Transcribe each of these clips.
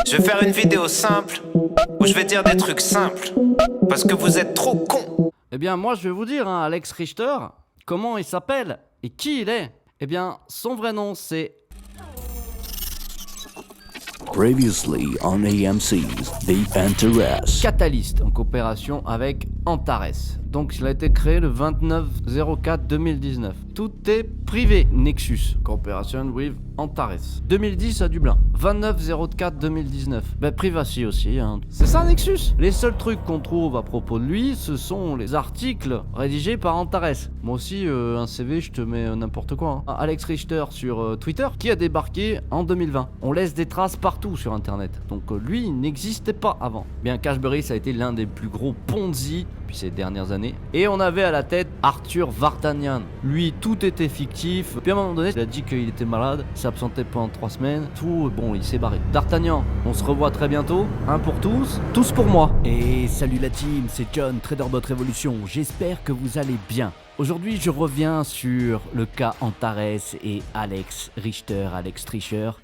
Je vais faire une vidéo simple où je vais dire des trucs simples parce que vous êtes trop cons. Eh bien, moi, je vais vous dire, hein, Alex Richter, comment il s'appelle et qui il est. Eh bien, son vrai nom, c'est... Previously on AMC's The Antares. Catalyst, en coopération avec Antares. Donc, il a été créé le 29/04/2019. Tout est privé. Nexus, coopération with Antares. 2010 à Dublin. 29/04/2019. Ben, privacy aussi, hein. C'est ça, Nexus. Les seuls trucs qu'on trouve à propos de lui, ce sont les articles rédigés par Antares. Moi aussi, un CV, je te mets n'importe quoi, hein. Alex Richter sur Twitter, qui a débarqué en 2020. On laisse des traces partout sur Internet. Donc, lui, il n'existait pas avant. Bien, Cashberry, ça a été l'un des plus gros Ponzi depuis ces dernières années. Et on avait à la tête Arthur Vartanian. Lui, tout était fictif. Puis à un moment donné, il a dit qu'il était malade, il s'est absenté pendant 3 semaines, tout, bon, il s'est barré. D'Artagnan, on se revoit très bientôt, un pour tous pour moi. Et salut la team, c'est John, TraderBot Révolution, j'espère que vous allez bien. Aujourd'hui, je reviens sur le cas Antares et Alex Richter,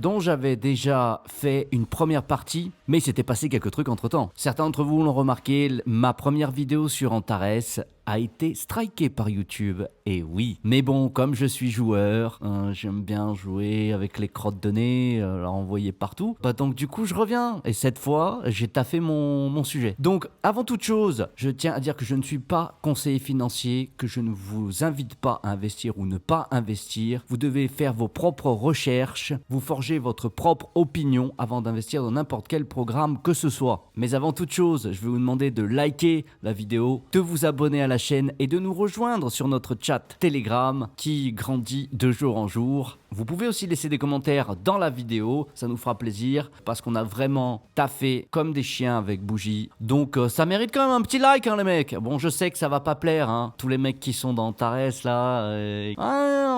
dont j'avais déjà fait une première partie, mais il s'était passé quelques trucs entre temps. Certains d'entre vous l'ont remarqué, ma première vidéo sur Antares a été strikée par YouTube, et oui. Mais bon, comme je suis joueur, j'aime bien jouer avec les crottes de nez, la envoyer partout, bah donc du coup je reviens, et cette fois, j'ai taffé mon sujet. Donc, avant toute chose, je tiens à dire que je ne suis pas conseiller financier, que je ne vous invite pas à investir ou ne pas investir. Vous devez faire vos propres recherches, vous forger votre propre opinion avant d'investir dans n'importe quel programme que ce soit. Mais avant toute chose, je vais vous demander de liker la vidéo, de vous abonner à la chaîne et de nous rejoindre sur notre chat Telegram qui grandit de jour en jour. Vous pouvez aussi laisser des commentaires dans la vidéo, ça nous fera plaisir parce qu'on a vraiment taffé comme des chiens avec Bougie. Donc ça mérite quand même un petit like, hein, les mecs. Bon, je sais que ça va pas plaire, hein. Tous les mecs qui sont dans Antares là,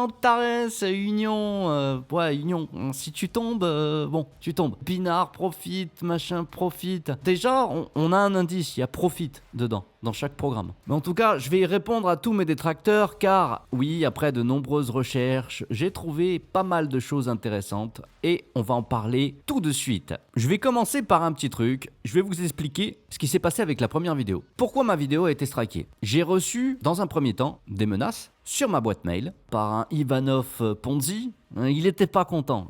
Antares, Union, ouais, Union. Si tu tombes, bon, tu tombes. Pinard, profite, machin, profite. Déjà, on a un indice, il y a profite dedans, dans chaque programme. Mais en tout cas, je vais y répondre à tous mes détracteurs car, oui, après de nombreuses recherches, j'ai trouvé pas mal de choses intéressantes et on va en parler tout de suite. Je vais commencer par un petit truc. Je vais vous expliquer ce qui s'est passé avec la première vidéo. Pourquoi ma vidéo a été strikée? J'ai reçu, dans un premier temps, des menaces sur ma boîte mail par un Ivanov Ponzi. Il était pas content.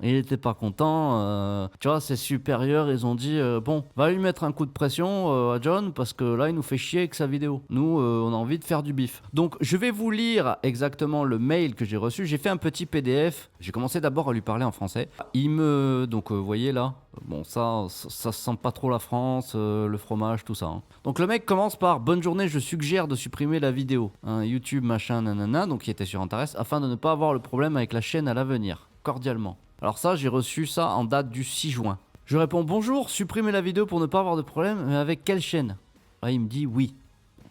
Tu vois, ses supérieurs, ils ont dit bon, va lui mettre un coup de pression à John parce que là, il nous fait chier avec sa vidéo. Nous, on a envie de faire du bif. Donc, je vais vous lire exactement le mail que j'ai reçu. J'ai fait un petit PDF. J'ai commencé d'abord à lui parler en français. Donc, vous voyez là. Bon, ça sent pas trop la France, le fromage, tout ça, hein. Donc le mec commence par: bonne journée, je suggère de supprimer la vidéo. YouTube, machin, nanana, donc qui était sur Antares, afin de ne pas avoir le problème avec la chaîne à l'avenir. Cordialement. Alors ça, j'ai reçu ça en date du 6 juin. Je réponds: bonjour, supprimez la vidéo pour ne pas avoir de problème, mais avec quelle chaîne? Là, il me dit oui.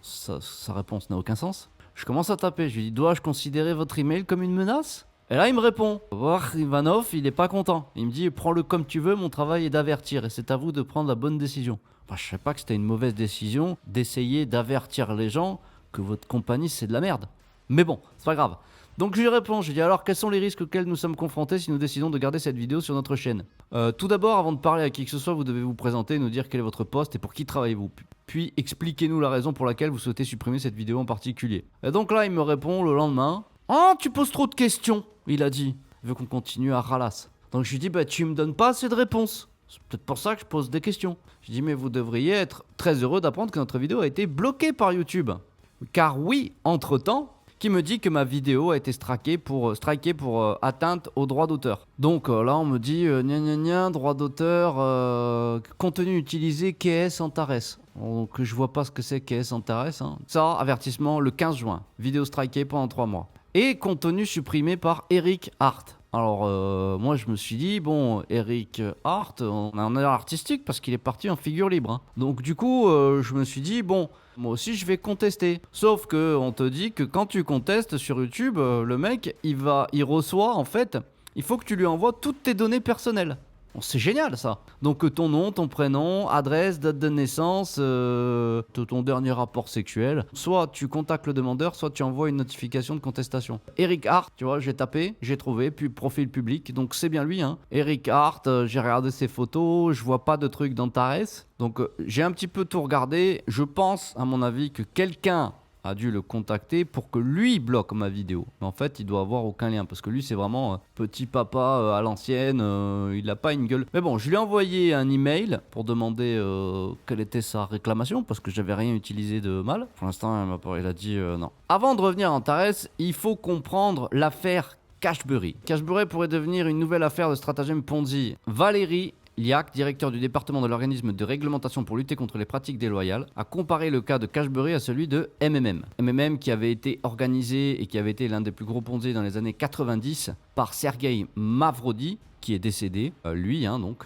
Sa réponse n'a aucun sens. Je commence à taper, je lui dis: dois-je considérer votre email comme une menace? Et là, il me répond: voir Ivanov, il est pas content. Il me dit: prends-le comme tu veux, mon travail est d'avertir et c'est à vous de prendre la bonne décision. Enfin, je sais pas que c'était une mauvaise décision d'essayer d'avertir les gens que votre compagnie c'est de la merde. Mais bon, c'est pas grave. Donc je lui réponds, je lui dis: alors quels sont les risques auxquels nous sommes confrontés si nous décidons de garder cette vidéo sur notre chaîne? Tout d'abord, avant de parler à qui que ce soit, vous devez vous présenter et nous dire quel est votre poste et pour qui travaillez-vous. Puis expliquez-nous la raison pour laquelle vous souhaitez supprimer cette vidéo en particulier. Et donc là, il me répond le lendemain: ah, tu poses trop de questions, il a dit. Il veut qu'on continue à ralasse. Donc je lui dis: bah tu me donnes pas assez de réponses. C'est peut-être pour ça que je pose des questions. Je dis: mais vous devriez être très heureux d'apprendre que notre vidéo a été bloquée par YouTube. Car oui, entre-temps, qui me dit que ma vidéo a été strikée pour atteinte aux droits d'auteur. Donc là, on me dit droit d'auteur, contenu utilisé KS Antares. Donc je vois pas ce que c'est KS Antares, hein. Ça, avertissement le 15 juin. Vidéo strikée pendant 3 mois. Et contenu supprimé par Eric Hart. Alors moi je me suis dit, bon, Eric Hart, on a un air artistique parce qu'il est parti en figure libre, hein. Donc du coup je me suis dit, bon, moi aussi je vais contester. Sauf que on te dit que quand tu contestes sur YouTube, le mec il reçoit en fait, il faut que tu lui envoies toutes tes données personnelles. Bon, c'est génial ça. Donc ton nom, ton prénom, adresse, date de naissance, ton dernier rapport sexuel. Soit tu contactes le demandeur, soit tu envoies une notification de contestation. Eric Hart, tu vois, j'ai tapé, j'ai trouvé, puis profil public, donc c'est bien lui. Hein. Eric Hart, j'ai regardé ses photos, je vois pas de trucs d'Antares. Donc j'ai un petit peu tout regardé. Je pense, à mon avis, que quelqu'un a dû le contacter pour que lui bloque ma vidéo. Mais en fait, il doit avoir aucun lien parce que lui, c'est vraiment petit papa à l'ancienne. Il n'a pas une gueule. Mais bon, je lui ai envoyé un email pour demander quelle était sa réclamation parce que j'avais rien utilisé de mal. Pour l'instant, il a dit non. Avant de revenir à Antares, il faut comprendre l'affaire Cashbury. Cashbury pourrait devenir une nouvelle affaire de stratagème Ponzi. Valérie Liac, directeur du département de l'organisme de réglementation pour lutter contre les pratiques déloyales, a comparé le cas de Cashbury à celui de MMM. MMM qui avait été organisé et qui avait été l'un des plus gros Ponzi dans les années 90 par Sergei Mavrodi, qui est décédé, lui donc.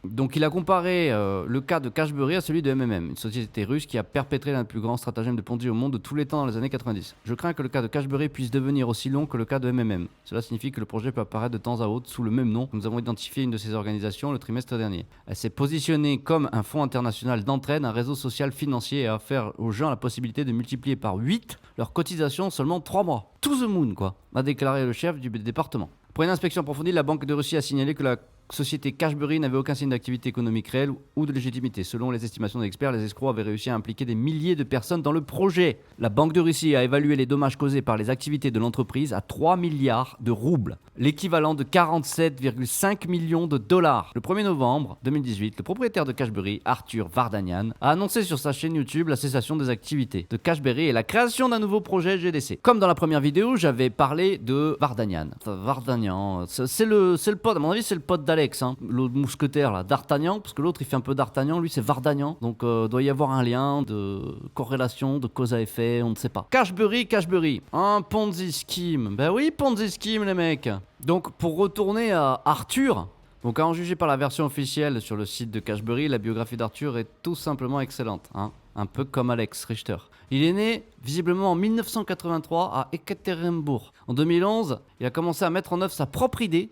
Donc il a comparé le cas de Cashbury à celui de MMM, une société russe qui a perpétré l'un des plus grands stratagèmes de Ponzi au monde de tous les temps dans les années 90. Je crains que le cas de Cashbury puisse devenir aussi long que le cas de MMM. Cela signifie que le projet peut apparaître de temps à autre sous le même nom. Nous avons identifié une de ces organisations le trimestre dernier. Elle s'est positionnée comme un fonds international d'entraide, un réseau social financier et a offert aux gens la possibilité de multiplier par 8 leurs cotisations en seulement 3 mois. To the moon quoi, a déclaré le chef du département. Pour une inspection approfondie, la Banque de Russie a signalé que la société Cashbury n'avait aucun signe d'activité économique réelle ou de légitimité. Selon les estimations des experts, les escrocs avaient réussi à impliquer des milliers de personnes dans le projet. La Banque de Russie a évalué les dommages causés par les activités de l'entreprise à 3 milliards de roubles, l'équivalent de 47,5 millions de dollars. Le 1er novembre 2018, le propriétaire de Cashbury, Arthur Vardanyan, a annoncé sur sa chaîne YouTube la cessation des activités de Cashbury et la création d'un nouveau projet GDC. Comme dans la première vidéo, j'avais parlé de Vardanyan. Vardanyan, c'est le pote, à mon avis c'est le pote d'Alex. L'autre mousquetaire là, D'Artagnan, parce que l'autre il fait un peu D'Artagnan, lui c'est Vardagnan, donc doit y avoir un lien de corrélation, de cause à effet, on ne sait pas. Cashbury, un Ponzi scheme, ben oui Ponzi scheme les mecs. Donc pour retourner à Arthur, donc à en juger par la version officielle sur le site de Cashbury, la biographie d'Arthur est tout simplement excellente, un peu comme Alex Richter. Il est né visiblement en 1983 à Ekaterinbourg. En 2011, il a commencé à mettre en œuvre sa propre idée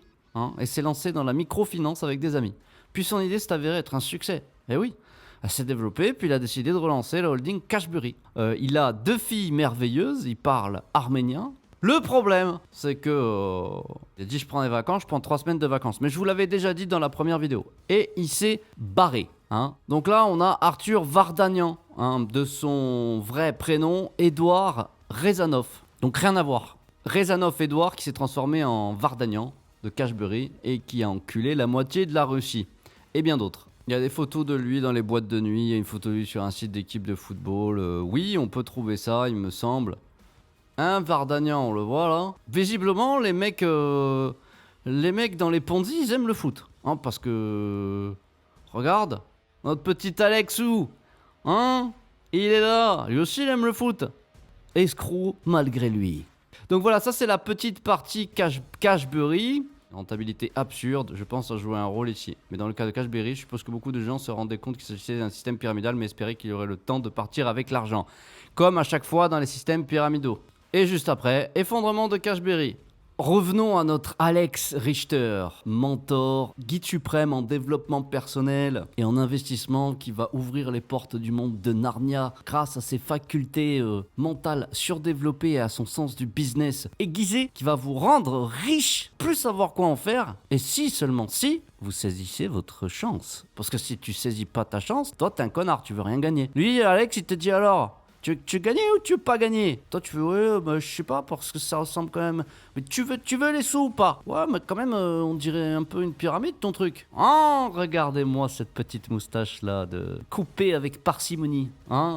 et s'est lancé dans la microfinance avec des amis. Puis son idée s'est avérée être un succès. Eh oui, elle s'est développée, puis il a décidé de relancer la holding Cashbury. Il a 2 filles merveilleuses, il parle arménien. Le problème, c'est que il a dit je prends des vacances, je prends 3 semaines de vacances. Mais je vous l'avais déjà dit dans la première vidéo. Et il s'est barré. Donc là, on a Arthur Vardanyan, de son vrai prénom, Edouard Rezanov. Donc rien à voir. Rezanov Edouard qui s'est transformé en Vardanyan de Cashbury et qui a enculé la moitié de la Russie et bien d'autres. Il y a des photos de lui dans les boîtes de nuit, il y a une photo de lui sur un site d'équipe de football. Oui, on peut trouver ça, il me semble. Vardanyan, on le voit là. Visiblement, les mecs dans les Ponzi, ils aiment le foot. Parce que... Regarde, notre petit Alexou, il est là, lui aussi il aime le foot. Escroc malgré lui. Donc voilà, ça c'est la petite partie Cashbury. Rentabilité absurde, je pense, a joué un rôle ici. Mais dans le cas de Cashbury, je suppose que beaucoup de gens se rendaient compte qu'il s'agissait d'un système pyramidal, mais espéraient qu'il y aurait le temps de partir avec l'argent. Comme à chaque fois dans les systèmes pyramidaux. Et juste après, effondrement de Cashbury. Revenons à notre Alex Richter, mentor, guide suprême en développement personnel et en investissement qui va ouvrir les portes du monde de Narnia grâce à ses facultés mentales surdéveloppées et à son sens du business aiguisé qui va vous rendre riche, plus savoir quoi en faire et si, seulement si, vous saisissez votre chance. Parce que si tu saisis pas ta chance, toi t'es un connard, tu veux rien gagner. Lui, Alex, il te dit alors... Tu veux gagner ou tu veux pas gagner? Toi tu fais ouais je sais pas parce que ça ressemble quand même. Mais tu veux les sous ou pas? Ouais mais quand même on dirait un peu une pyramide ton truc. Regardez-moi cette petite moustache là coupée avec parcimonie.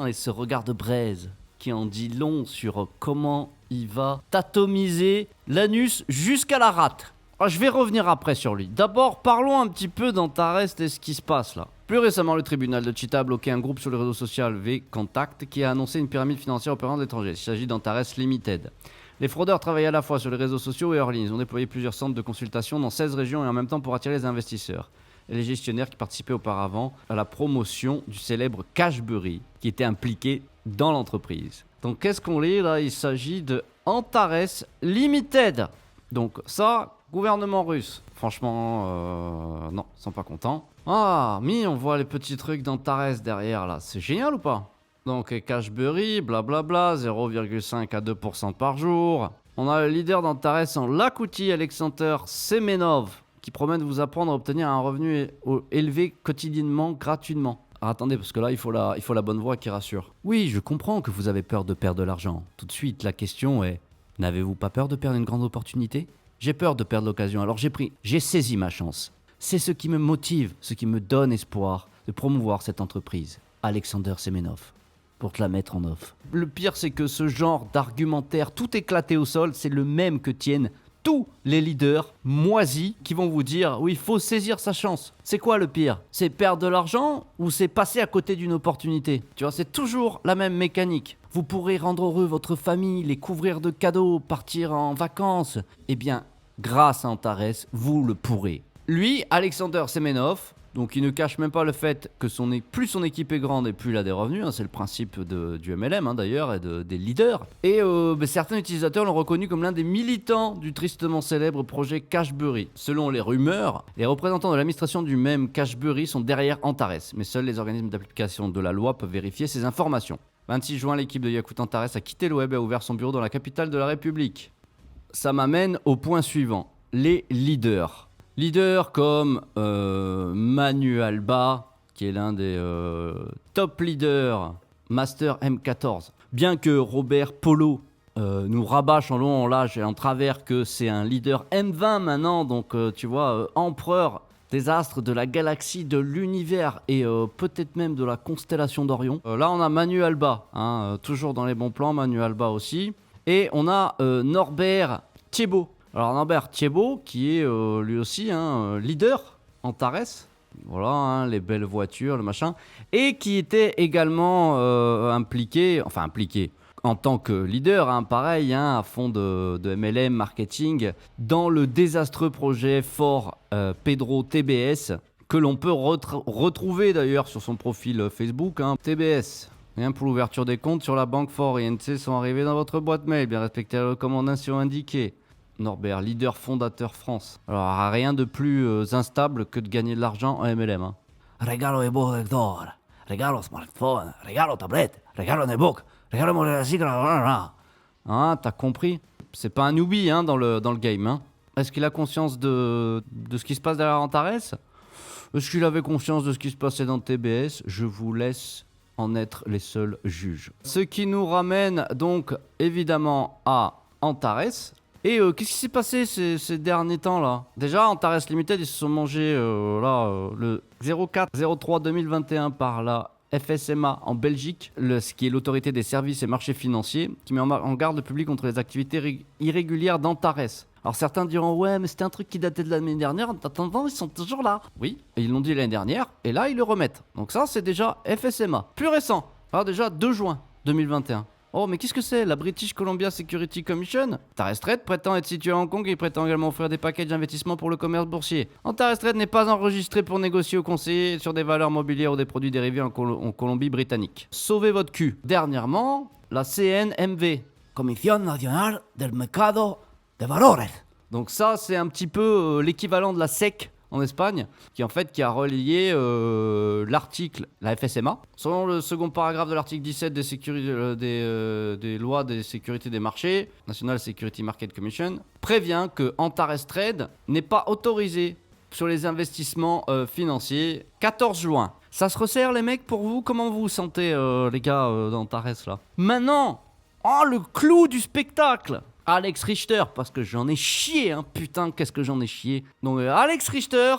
Et ce regard de braise qui en dit long sur comment il va t'atomiser l'anus jusqu'à la rate. Je vais revenir après sur lui. D'abord parlons un petit peu d'Antares et ce qui se passe là. Plus récemment, le tribunal de Chita a bloqué un groupe sur le réseau social V-Contact qui a annoncé une pyramide financière opérant à l'étranger. Il s'agit d'Antares Limited. Les fraudeurs travaillent à la fois sur les réseaux sociaux et hors ligne. Ils ont déployé plusieurs centres de consultation dans 16 régions et en même temps pour attirer les investisseurs et les gestionnaires qui participaient auparavant à la promotion du célèbre Cashbury qui était impliqué dans l'entreprise. Donc qu'est-ce qu'on lit là? Il s'agit de Antares Limited. Donc ça, gouvernement russe. Franchement, non, ils sont pas contents. Ah, on voit les petits trucs d'Antares derrière là. C'est génial ou pas? Donc, Cashbury, blablabla, 0,5 à 2% par jour. On a le leader d'Antares en Lakouti, Alexander Semenov, qui promet de vous apprendre à obtenir un revenu élevé quotidiennement, gratuitement. Alors, attendez, parce que là, il faut la bonne voix qui rassure. Oui, je comprends que vous avez peur de perdre de l'argent. Tout de suite, la question est, n'avez-vous pas peur de perdre une grande opportunité? J'ai peur de perdre l'occasion, alors j'ai saisi ma chance. C'est ce qui me motive, ce qui me donne espoir de promouvoir cette entreprise. Alexander Semenov, pour te la mettre en offre. Le pire, c'est que ce genre d'argumentaire tout éclaté au sol, c'est le même que tiennent tous les leaders moisis qui vont vous dire oui, il faut saisir sa chance. C'est quoi le pire? C'est perdre de l'argent ou c'est passer à côté d'une opportunité? Tu vois, c'est toujours la même mécanique. Vous pourrez rendre heureux votre famille, les couvrir de cadeaux, partir en vacances. Eh bien, grâce à Antares, vous le pourrez. Lui, Alexander Semenov, donc il ne cache même pas le fait que plus son équipe est grande et plus il a des revenus, c'est le principe du MLM d'ailleurs et des leaders. Et certains utilisateurs l'ont reconnu comme l'un des militants du tristement célèbre projet Cashbury. Selon les rumeurs, les représentants de l'administration du même Cashbury sont derrière Antares, mais seuls les organismes d'application de la loi peuvent vérifier ces informations. 26 juin, l'équipe de Yakut Antares a quitté le web et a ouvert son bureau dans la capitale de la République. Ça m'amène au point suivant, les leaders. Leaders comme Manu Alba, qui est l'un des top leaders Master M14. Bien que Robert Polo nous rabâche en long, en large et en travers que c'est un leader M20 maintenant, donc tu vois, empereur des astres de la galaxie, de l'univers et peut-être même de la constellation d'Orion. Là, on a Manu Alba, toujours dans les bons plans, Manu Alba aussi. Et on a Norbert Thiebaud. Alors Norbert Thiebaud, qui est lui aussi leader Antares, voilà, les belles voitures, le machin, et qui était également impliqué en tant que leader, pareil, à fond de MLM marketing, dans le désastreux projet Fort Pedro TBS, que l'on peut retrouver d'ailleurs sur son profil Facebook, TBS. Rien pour l'ouverture des comptes sur la banque Fort et INC sont arrivés dans votre boîte mail, bien respectez les recommandations indiquées. Norbert, leader fondateur France. Alors, rien de plus instable que de gagner de l'argent en MLM. Regalo de lector, regalo smartphone, regalo tablette, regalo netbook, regalo modélistique. T'as compris? C'est pas un newbie dans le game. Est-ce qu'il a conscience de ce qui se passe derrière Antares? Est-ce qu'il avait conscience de ce qui se passait dans TBS? Je vous laisse en être les seuls juges. Ce qui nous ramène donc évidemment à Antares. Et qu'est-ce qui s'est passé ces derniers temps là? Déjà, Antares Limited, ils se sont mangés le 04-03-2021 par la FSMA en Belgique, ce qui est l'autorité des services et marchés financiers, qui met en garde le public contre les activités irrégulières d'Antares. Alors certains diront ouais, mais c'était un truc qui datait de l'année dernière. En attendant, ils sont toujours là. Oui, et ils l'ont dit l'année dernière, et là ils le remettent. Donc ça, c'est déjà FSMA, plus récent. Alors déjà 2 juin 2021. Oh, mais qu'est-ce que c'est? La British Columbia Security Commission? Antares Trade prétend être situé à Hong Kong et prétend également offrir des paquets d'investissement pour le commerce boursier. Antares Trade n'est pas enregistré pour négocier ou conseiller sur des valeurs mobilières ou des produits dérivés en Colombie-Britannique. Sauvez votre cul. Dernièrement, la CNMV. Comisión Nacional del Mercado de Valores. Donc ça, c'est un petit peu l'équivalent de la SEC en Espagne, qui a relié l'article, la FSMA. Selon le second paragraphe de l'article 17 des lois des sécurités des marchés, National Security Market Commission, prévient que Antares Trade n'est pas autorisé sur les investissements financiers. 14 juin. Ça se resserre les mecs pour vous? Comment vous vous sentez les gars d'Antares là? Maintenant, le clou du spectacle! Alex Richter, parce que j'en ai chié, putain, qu'est-ce que j'en ai chié. Donc Alex Richter,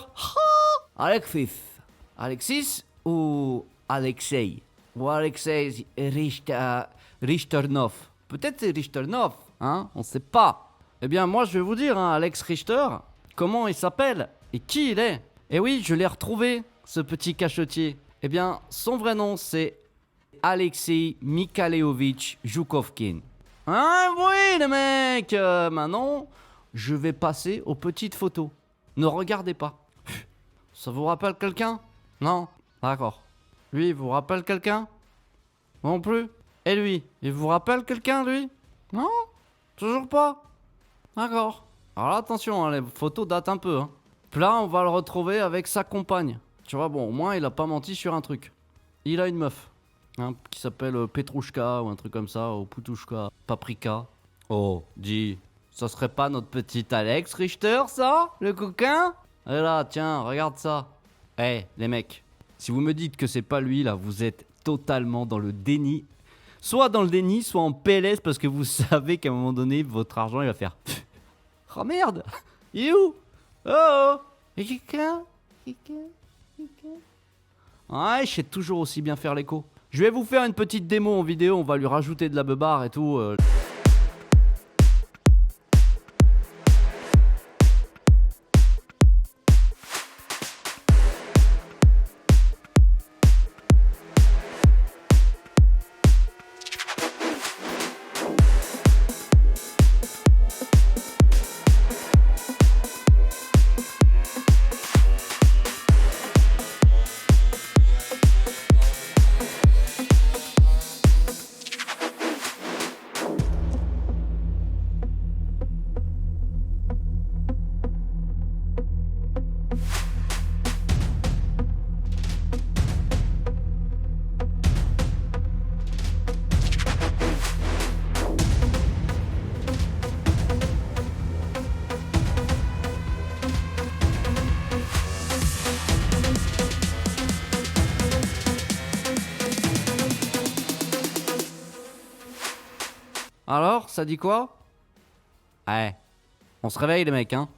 Alexis ou Alexei? Ou Alexei Richternov? Peut-être c'est Richternov, on sait pas. Eh bien moi je vais vous dire, Alex Richter, comment il s'appelle et qui il est. Et oui, je l'ai retrouvé, ce petit cachotier. Eh bien son vrai nom c'est Alexei Mikhailovich Zhukovkin. Oui les mecs, maintenant je vais passer aux petites photos. Ne regardez pas. Ça vous rappelle quelqu'un? Non? D'accord. Lui, il vous rappelle quelqu'un? Non plus. Et lui, il vous rappelle quelqu'un, lui? Non? Toujours pas? D'accord. Alors là, attention, les photos datent un peu. Puis là, on va le retrouver avec sa compagne. Tu vois, bon, au moins, il a pas menti sur un truc. Il a une meuf, hein, qui s'appelle Petrouchka ou un truc comme ça, ou Poutouchka, Paprika. Oh, dis, ça serait pas notre petit Alex Richter, ça, le coquin? Et là, tiens, regarde ça. Eh, les mecs, si vous me dites que c'est pas lui, là, vous êtes totalement dans le déni. Soit dans le déni, soit en PLS, parce que vous savez qu'à un moment donné, votre argent, il va faire... Oh merde, il est où? Oh, et quelqu'un? Ouais, je sais toujours aussi bien faire l'écho. Je vais vous faire une petite démo en vidéo, on va lui rajouter de la beubare et tout. Alors, ça dit quoi? Ouais, on se réveille les mecs, hein.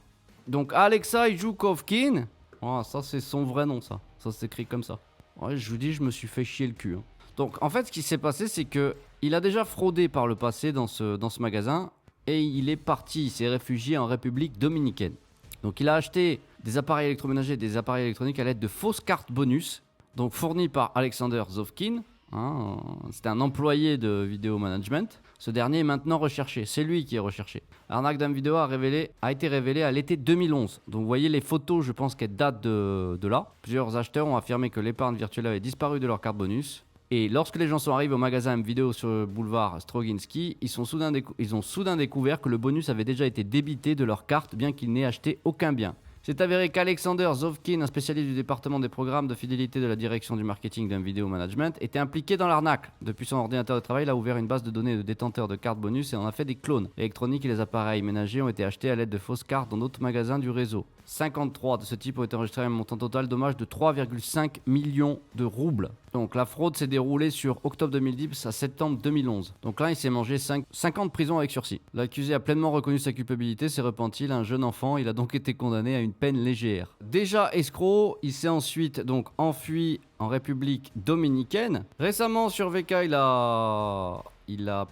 Donc Alexei Zhukovkin. Oh, ça c'est son vrai nom, ça. Ça s'écrit comme ça. Ouais, je vous dis, je me suis fait chier le cul, hein. Donc en fait, ce qui s'est passé, c'est que il a déjà fraudé par le passé dans ce magasin. Et il est parti, il s'est réfugié en République dominicaine. Donc il a acheté des appareils électroménagers et des appareils électroniques à l'aide de fausses cartes bonus. Donc fournies par Alexander Zovkin. Hein, c'était un employé de vidéo management. Ce dernier est maintenant recherché. C'est lui qui est recherché. L'arnaque Dame Vidéo a été révélée à l'été 2011. Donc vous voyez les photos, je pense qu'elles datent de là. Plusieurs acheteurs ont affirmé que l'épargne virtuelle avait disparu de leur carte bonus. Et lorsque les gens sont arrivés au magasin M Vidéo sur le boulevard Stroginski, ils ont soudain découvert que le bonus avait déjà été débité de leur carte, bien qu'ils n'aient acheté aucun bien. C'est avéré qu'Alexander Zovkin, un spécialiste du département des programmes de fidélité de la direction du marketing d'un vidéo management, était impliqué dans l'arnaque. Depuis son ordinateur de travail, il a ouvert une base de données de détenteurs de cartes bonus et en a fait des clones électroniques et les appareils ménagers ont été achetés à l'aide de fausses cartes dans d'autres magasins du réseau. 53 de ce type ont été enregistrés à un montant total dommage de 3,5 millions de roubles. Donc la fraude s'est déroulée sur octobre 2010 à septembre 2011. Donc là, il s'est mangé 5 ans de prison avec sursis. L'accusé a pleinement reconnu sa culpabilité, s'est repenti, il est un jeune enfant, il a donc été condamné à une peine légère. Déjà escroc, il s'est ensuite donc enfui en République dominicaine. Récemment sur VK, il a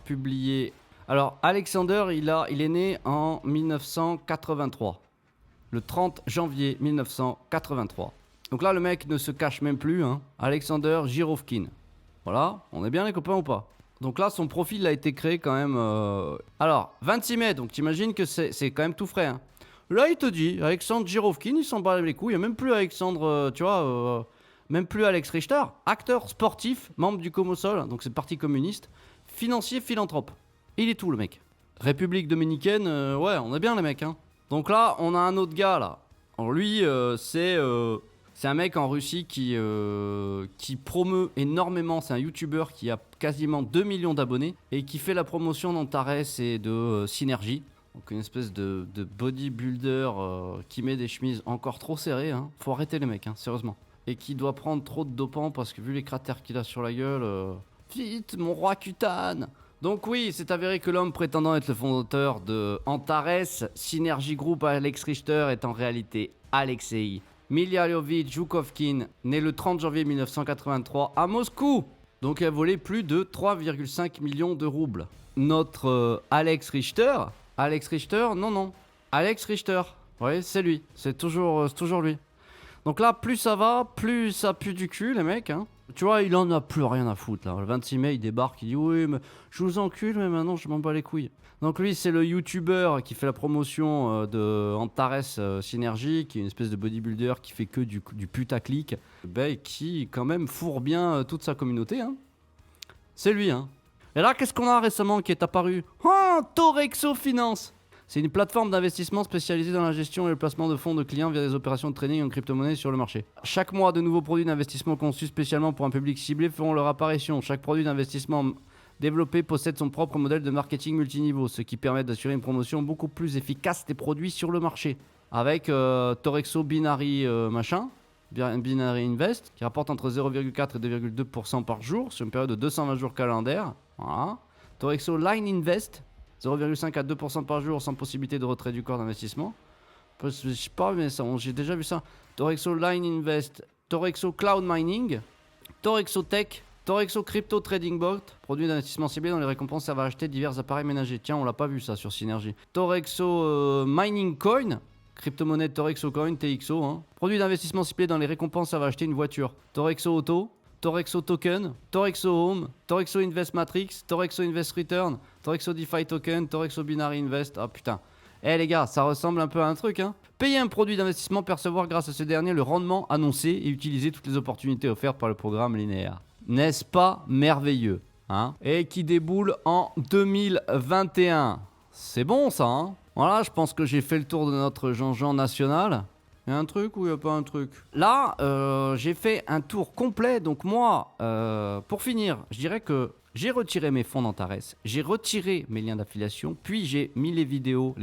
publié... Alors Alexander, il est né en 1983. Le 30 janvier 1983. Donc là, le mec ne se cache même plus, hein. Alexander Girovkin. Voilà, on est bien les copains ou pas? Donc là, son profil a été créé quand même... Alors, 26 mai, donc t'imagines que c'est quand même tout frais, hein. Là, il te dit, Alexandre Girovkin, il s'en bat les couilles. Il n'y a même plus Alexandre, même plus Alex Richter. Acteur sportif, membre du Comosol, donc c'est le parti communiste. Financier, philanthrope. Il est tout, le mec. République dominicaine, ouais, on est bien les mecs, hein. Donc là, on a un autre gars, là. Alors lui, c'est un mec en Russie qui promeut énormément. C'est un YouTuber qui a quasiment 2 millions d'abonnés et qui fait la promotion d'Antares et de Synergie. Donc une espèce de bodybuilder qui met des chemises encore trop serrées, hein. Faut arrêter les mecs, hein, sérieusement. Et qui doit prendre trop de dopants parce que vu les cratères qu'il a sur la gueule... Vite, mon roi cutane! Donc oui, c'est avéré que l'homme prétendant être le fondateur de Antares, Synergy Group Alex Richter, est en réalité Alexei Milyailovitch Zhukovkin, né le 30 janvier 1983 à Moscou. Donc il a volé plus de 3,5 millions de roubles. Notre Alex Richter, non, Alex Richter, oui, c'est lui, c'est toujours lui. Donc là, plus ça va, plus ça pue du cul, les mecs, hein. Tu vois, il en a plus rien à foutre, là. Le 26 mai, il débarque, il dit « Oui, mais je vous encule, mais maintenant, je m'en bats les couilles. » Donc lui, c'est le YouTuber qui fait la promotion de Antares Synergy, qui est une espèce de bodybuilder qui fait que du putaclic, et qui, quand même, fourre bien toute sa communauté, hein. C'est lui, hein. Et là, qu'est-ce qu'on a récemment qui est apparu? Oh, Torexo Finance. C'est une plateforme d'investissement spécialisée dans la gestion et le placement de fonds de clients via des opérations de trading en crypto-monnaie sur le marché. Chaque mois, de nouveaux produits d'investissement conçus spécialement pour un public ciblé feront leur apparition. Chaque produit d'investissement développé possède son propre modèle de marketing multiniveau, ce qui permet d'assurer une promotion beaucoup plus efficace des produits sur le marché. Avec Torexo Binary Binary Invest, qui rapporte entre 0,4 et 2,2% par jour sur une période de 220 jours calendaires. Voilà. Torexo Line Invest, 0,5 à 2% par jour sans possibilité de retrait du corps d'investissement. Je sais pas, mais j'ai déjà vu ça. Torexo Line Invest, Torexo Cloud Mining, Torexo Tech, Torexo Crypto Trading Bot, produit d'investissement ciblé dans les récompenses, ça va acheter divers appareils ménagers. Tiens, on l'a pas vu ça sur Synergy. Torexo Mining Coin, crypto-monnaie Torexo Coin, TXO. Hein. Produit d'investissement ciblé dans les récompenses, ça va acheter une voiture. Torexo Auto, Torexo Token, Torexo Home, Torexo Invest Matrix, Torexo Invest Return, Torexo DeFi Token, Torexo Binary Invest. Ah putain. Eh les gars, ça ressemble un peu à un truc, hein. Payer un produit d'investissement, percevoir grâce à ce dernier le rendement annoncé et utiliser toutes les opportunités offertes par le programme linéaire. N'est-ce pas merveilleux, hein? Et qui déboule en 2021. C'est bon ça, hein? Voilà, je pense que j'ai fait le tour de notre Jean-Jean national. Il y a un truc ou il n'y a pas un truc? Là, j'ai fait un tour complet. Donc moi, pour finir, je dirais que j'ai retiré mes fonds d'Antares. J'ai retiré mes liens d'affiliation. Puis j'ai mis les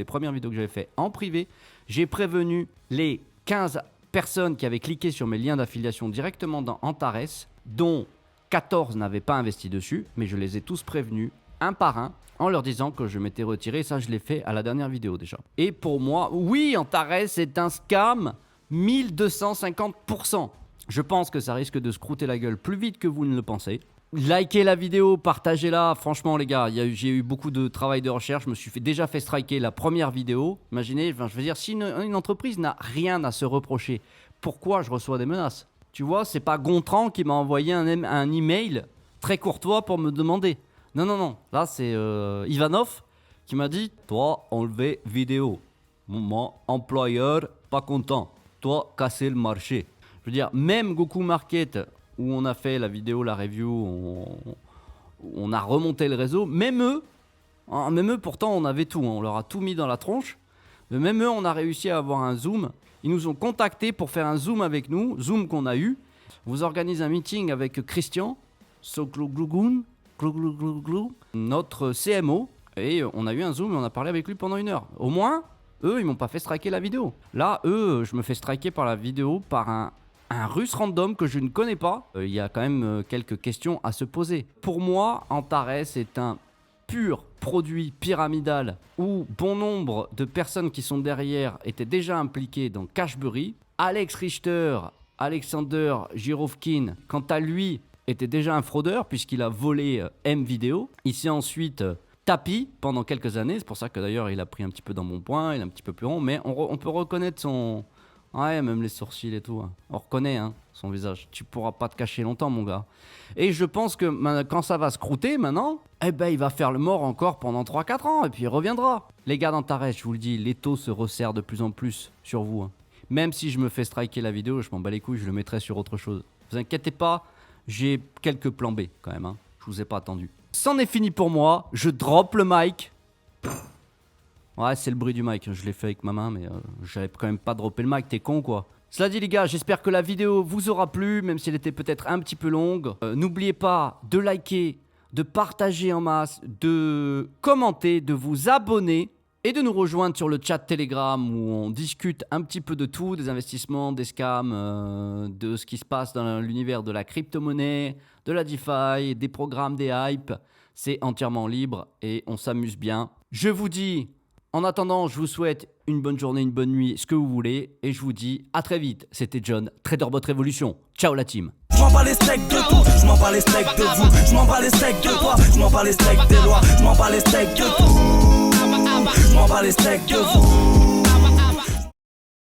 premières vidéos que j'avais fait en privé. J'ai prévenu les 15 personnes qui avaient cliqué sur mes liens d'affiliation directement dans Antares, dont 14 n'avaient pas investi dessus. Mais je les ai tous prévenus, un par un, en leur disant que je m'étais retiré. Ça, je l'ai fait à la dernière vidéo déjà. Et pour moi, oui, Antares est un scam 1250%. Je pense que ça risque de se croûter la gueule plus vite que vous ne le pensez. Likez la vidéo, partagez-la. Franchement, les gars, j'ai eu beaucoup de travail de recherche. Je me suis déjà fait striker la première vidéo. Imaginez, je veux dire, si une entreprise n'a rien à se reprocher, pourquoi je reçois des menaces? Tu vois, c'est pas Gontran qui m'a envoyé un email très courtois pour me demander. Non. Là, c'est Ivanov qui m'a dit « Toi, enlever vidéo. Mon employeur, pas content. Toi, casser le marché. » Je veux dire, même Goku Market, où on a fait la vidéo, la review, on a remonté le réseau, même eux, pourtant, on avait tout. On leur a tout mis dans la tronche. Mais même eux, on a réussi à avoir un Zoom. Ils nous ont contactés pour faire un Zoom avec nous. Zoom qu'on a eu. On vous organise un meeting avec Christian Soglougoun, notre CMO, et on a eu un Zoom et on a parlé avec lui pendant 1 heure. Au moins, eux, ils m'ont pas fait striker la vidéo. Là, eux, je me fais striker par la vidéo par un russe random que je ne connais pas. Il y a quand même quelques questions à se poser. Pour moi, Antares est un pur produit pyramidal où bon nombre de personnes qui sont derrière étaient déjà impliquées dans Cashbury. Alex Richter, Alexander Girovkin, quant à lui, était déjà un fraudeur puisqu'il a volé M-Vidéo. Il s'est ensuite tapis pendant quelques années. C'est pour ça que d'ailleurs il a pris un petit peu dans mon point, il est un petit peu plus rond. Mais on peut reconnaître son... Ouais, même les sourcils et tout. Hein. On reconnaît son visage. Tu pourras pas te cacher longtemps, mon gars. Et je pense que quand ça va se croûter maintenant, il va faire le mort encore pendant 3-4 ans et puis il reviendra. Les gars d'Antares, je vous le dis, l'étau se resserre de plus en plus sur vous. Hein. Même si je me fais striker la vidéo, je m'en bats les couilles, je le mettrai sur autre chose. Vous inquiétez pas, j'ai quelques plans B quand même. Hein. Je vous ai pas attendu. C'en est fini pour moi. Je drop le mic. Ouais, c'est le bruit du mic. Je l'ai fait avec ma main, mais j'avais quand même pas droppé le mic. T'es con, quoi. Cela dit, les gars, j'espère que la vidéo vous aura plu, même si elle était peut-être un petit peu longue. N'oubliez pas de liker, de partager en masse, de commenter, de vous abonner et de nous rejoindre sur le chat Telegram où on discute un petit peu de tout, des investissements, des scams, de ce qui se passe dans l'univers de la crypto-monnaie, de la DeFi, des programmes, des hypes. C'est entièrement libre et on s'amuse bien. Je vous dis... En attendant, je vous souhaite une bonne journée, une bonne nuit, ce que vous voulez. Et je vous dis à très vite. C'était John, TraderBot Révolution. Ciao la team. Je m'en bats les steaks de tout, je m'en bats les steaks de vous, je m'en bats les steaks de toi, je m'en bats les steaks des lois, je m'en bats les steaks de tout, je m'en bats les steaks de vous.